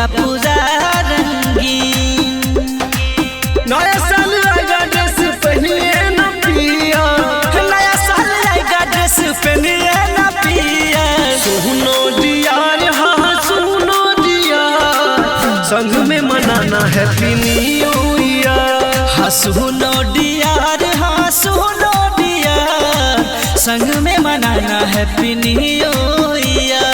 होगा पूरा रंगीन। नया साल आएगा ड्रेस पहनिए ना पिया, नया साल आएगा ड्रेस पहनिए ना पिया। सुनो डियार हाँ सुनो डियार, संग में मनाना हैप्पी न्यू ईयर। हाँ सुनो डियार, हाँ सुनो डियार, संग में मनाना हैप्पी न्यू ईयर।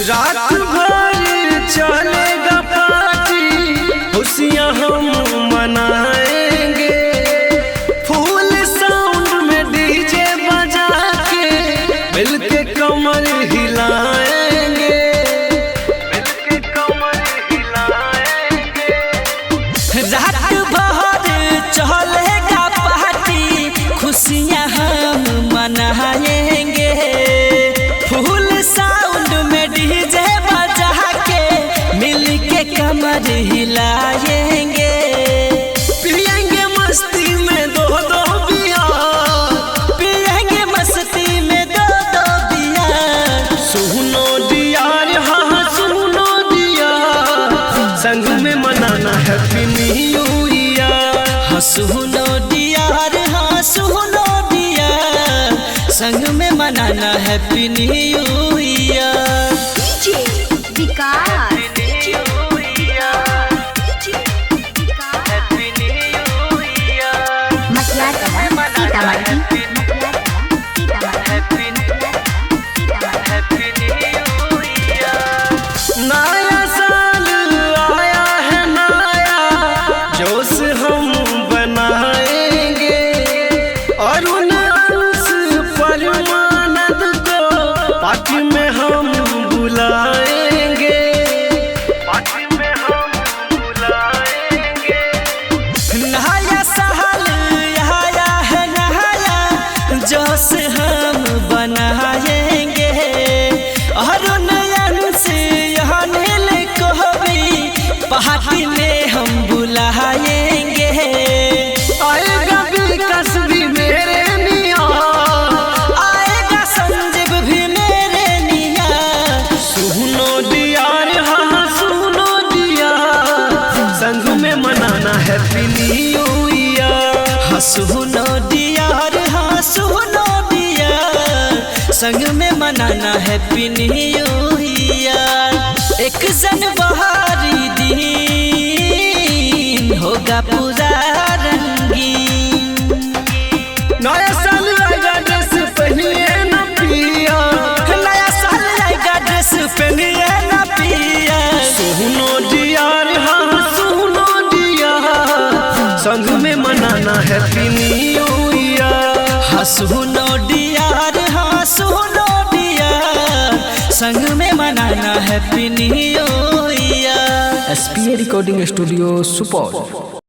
रात भर चलेगा पार्टी, खुशियाँ हम मनाएंगे, फुल साउंड में डीजे बजा के मिलके कमर हिलाएंगे, मिलके कमर हिलाएंगे। रात भर चलेगा पार्टी, खुशियाँ हम मनाएंगे, फुल साउंड में डीजे बजा के मिलके कमर हिलाएंगे। पिएंगे मस्ती में दो दो बियर, पिएंगे मस्ती में दो दो बियर। सुनो डियार हाँ सुनो डियार, संग में मनाना हैप्पी न्यू ईयर। हाँ सुनो डियार, हाँ सुनो डियार, संग में मनाना हैप्पी न्यू ईयर। नया साल आया है नया, जोश हम बनाएंगे, और उन अंश परमानंद को पार्टी में हम बुलाएंगे, पार्टी में हम बुलाएंगे। नया साल आया है नया, जोश हम बनाएंगे, और नयन से अनिल को भी पार्टी में हम बुलाएंगे। आएगा विकास भी मेरे निया, आएगा संजीव भी मेरे निया। सुनो डियार हाँ सुनो डियार, संग में मनाना हैप्पी न्यू ईयर। हाँ सुनो डियार, हाँ सुनो डियार, संग में मनाना हैप्पी न्यू ईयर। एक जनवरी दिन होगा पूरा रंगीन। नया साल आएगा ड्रेस पहनिए ना पिया, नया साल आएगा ड्रेस पहनिए ना पिया। सुनो डियार हाँ सुनो डियार, संग में मनाना हैप्पी न्यू ईयर। हाँ सुनो डियार, हाँ सुनो डियार, संग में मनाना happy new year. SPA recording studio Supaul.